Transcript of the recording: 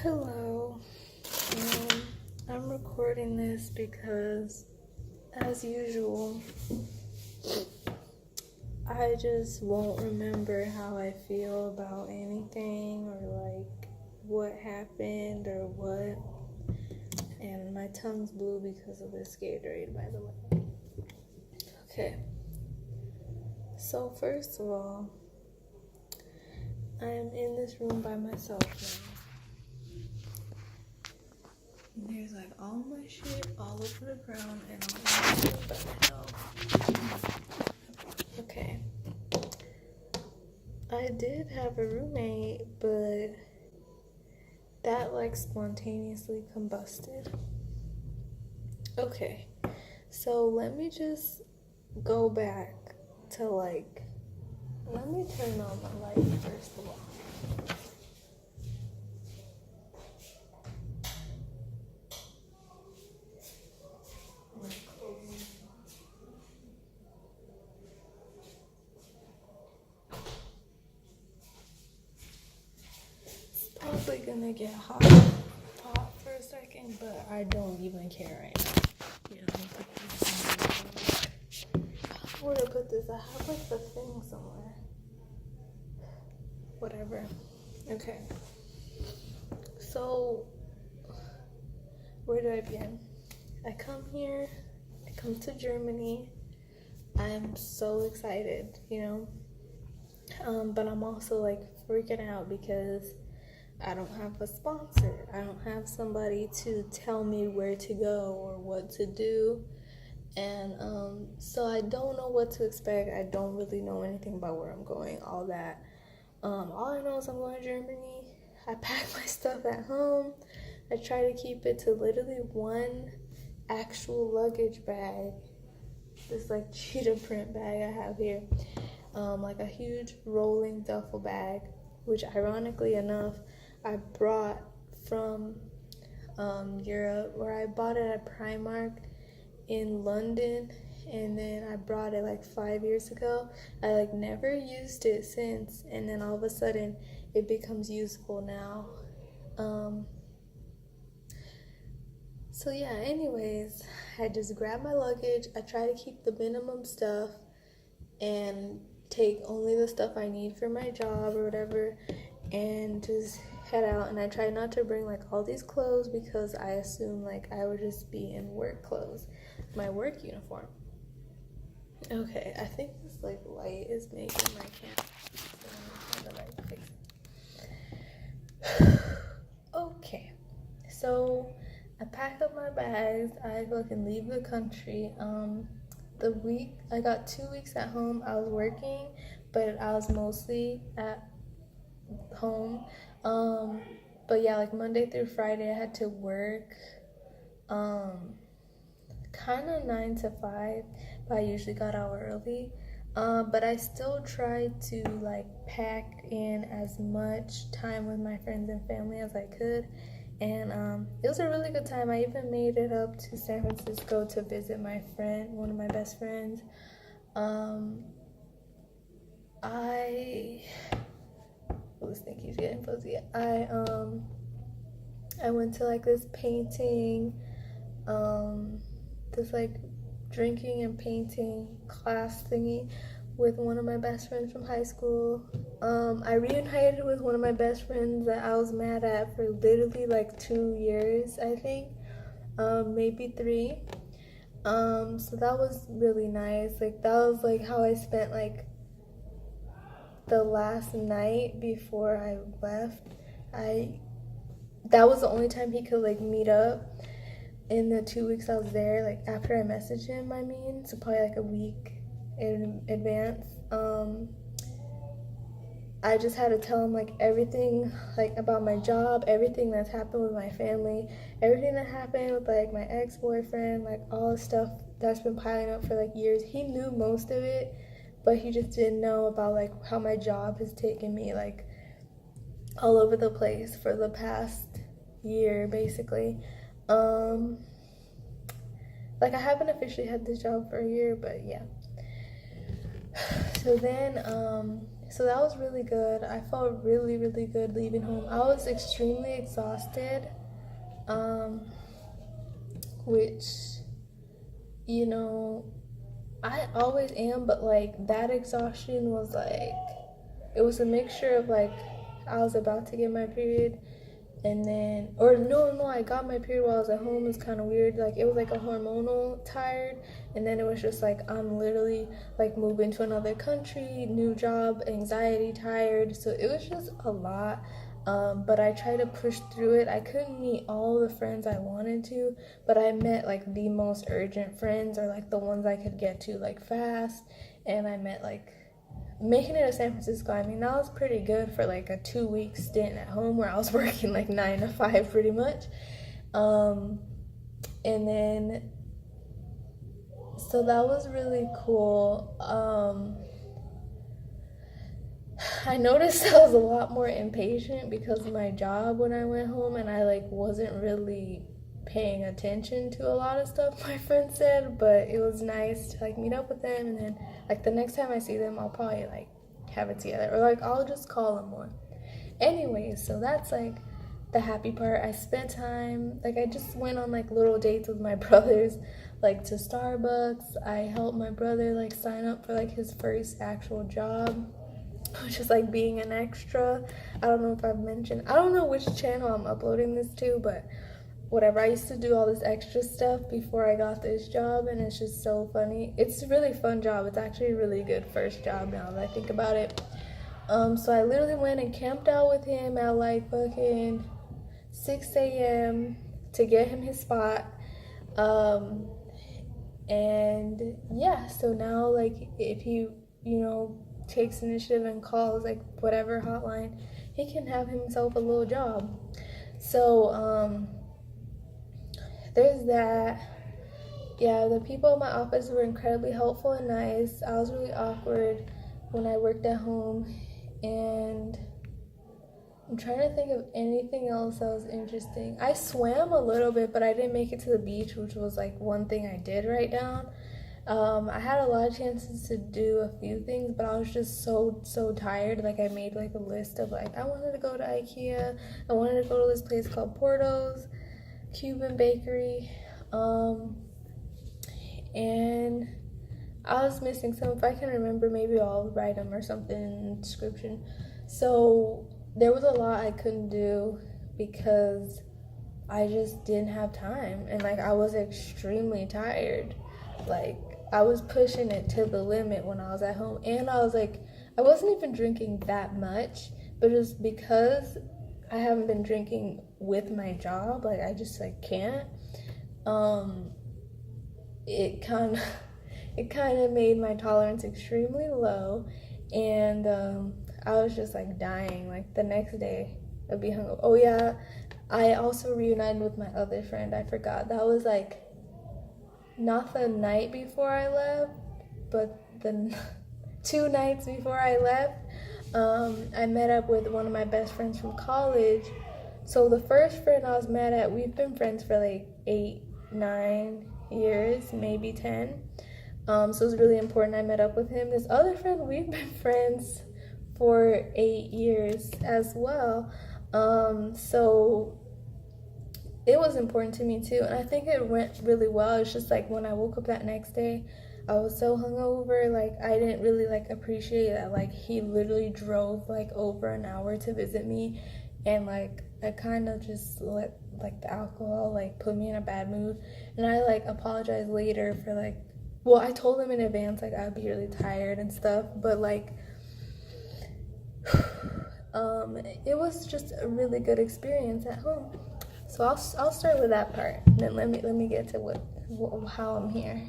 Hello. I'm recording this because, as usual, I just won't remember how I feel about anything or like what happened or what. And my tongue's blue because of this Gatorade, by the way. Okay. So first of all, I am in this room by myself now. And there's like all my shit all over the ground and I'm in this room by myself. Okay. I did have a roommate, but that like spontaneously combusted. Okay. So let me just go back to let me turn on my light first of all. It's probably gonna get hot for a second, but I don't even care right now. Where to put this? I have like the thing somewhere. Whatever. Okay. So, where do I begin? I come to Germany. I'm so excited, but I'm also like freaking out because I don't have a sponsor. I don't have somebody to tell me where to go or what to do. And so I don't know what to expect. I don't really know anything about where I'm going, all that. All I know is I'm going to Germany. I pack my stuff at home. I try to keep it to literally one actual luggage bag. This like cheetah print bag I have here. Like a huge rolling duffel bag, which ironically enough, I brought from Europe, where I bought it at Primark in London, and then I brought it like 5 years ago. I like never used it since, and then all of a sudden it becomes usable now. So yeah, anyways, I just grab my luggage. I try to keep the minimum stuff and take only the stuff I need for my job or whatever, and just head out. And I try not to bring like all these clothes because I assume like I would just be in work clothes, my work uniform. Okay, I think this like light is making my camera. Okay, so I pack up my bags. I fucking leave the country. The week I got 2 weeks at home. I was working, but I was mostly at home. But yeah, like Monday through Friday, I had to work. Kind of 9 to 5, but I usually got out early. But I still tried to like pack in as much time with my friends and family as I could. And it was a really good time. I even made it up to San Francisco to visit my friend, one of my best friends. This thing keeps getting fuzzy. I went to like this painting, this like drinking and painting class thingy with one of my best friends from high school. I reunited with one of my best friends that I was mad at for literally like 2 years, I think, maybe 3. So that was really nice. Like that was like how I spent like the last night before I left. That was the only time he could like meet up in the 2 weeks I was there, like after I messaged him, so probably like a week in advance. I just had to tell him like everything like about my job, everything that's happened with my family, everything that happened with like my ex-boyfriend, like all the stuff that's been piling up for like years. He knew most of it, but he just didn't know about like how my job has taken me like all over the place for the past year, basically. Like I haven't officially had this job for a year, but yeah. So then, So that was really good. I felt really, really good leaving home. I was extremely exhausted, which, you know, I always am, but like that exhaustion was like, it was a mixture of like, I was about to get my period, and then, or no, I got my period while I was at home. It was kind of weird. Like, it was like a hormonal tired, and then it was just like, I'm literally like moving to another country, new job, anxiety tired. So it was just a lot. But I tried to push through it. I couldn't meet all the friends I wanted to, but I met like the most urgent friends, or like the ones I could get to like fast. And I met like, making it to San Francisco, I mean, that was pretty good for like a 2-week stint at home where I was working like 9 to 5 pretty much. And then, so that was really cool. I noticed I was a lot more impatient because of my job when I went home, and I like wasn't really paying attention to a lot of stuff my friends said, but it was nice to like meet up with them, and then like the next time I see them, I'll probably like have it together, or like I'll just call them more. Anyways, so that's like the happy part. I spent time, like I just went on like little dates with my brothers, like to Starbucks. I helped my brother like sign up for like his first actual job, which is like being an extra. I don't know if I've mentioned, I don't know which channel I'm uploading this to, but whatever. I used to do all this extra stuff before I got this job, and it's just so funny. It's a really fun job. It's actually a really good first job now that I think about it. So I literally went and camped out with him at like fucking 6 a.m. to get him his spot. And yeah, so now like if he, you know, takes initiative and calls like whatever hotline, he can have himself a little job. So there's that. Yeah, the people in my office were incredibly helpful and nice. I was really awkward when I worked at home, and I'm trying to think of anything else that was interesting. I swam a little bit, but I didn't make it to the beach, which was like one thing I did write down. I had a lot of chances to do a few things, but I was just so tired. Like I made like a list of like, I wanted to go to IKEA, I wanted to go to this place called Porto's Cuban bakery, and I was missing some. If I can remember, maybe I'll write them or something in the description. So there was a lot I couldn't do because I just didn't have time, and like I was extremely tired. Like I was pushing it to the limit when I was at home, and I was like, I wasn't even drinking that much, but just because I haven't been drinking with my job, like I just like can't. It kind of made my tolerance extremely low, and I was just like dying. Like the next day, I'd be hungover. Oh yeah, I also reunited with my other friend. I forgot, that was like not the night before I left, but the 2 nights before I left. I met up with one of my best friends from college. So the first friend I was mad at, we've been friends for like 8-9 years, maybe 10. So it was really important I met up with him. This other friend, we've been friends for 8 years as well. So it was important to me too, and I think it went really well. It's just like when I woke up that next day, I was so hungover, like I didn't really like appreciate that like he literally drove like over an hour to visit me, and like I kind of just let like the alcohol like put me in a bad mood, and I like apologized later for like, well, I told him in advance like I'd be really tired and stuff, but like it was just a really good experience at home. So I'll start with that part, and then let me get to how I'm here.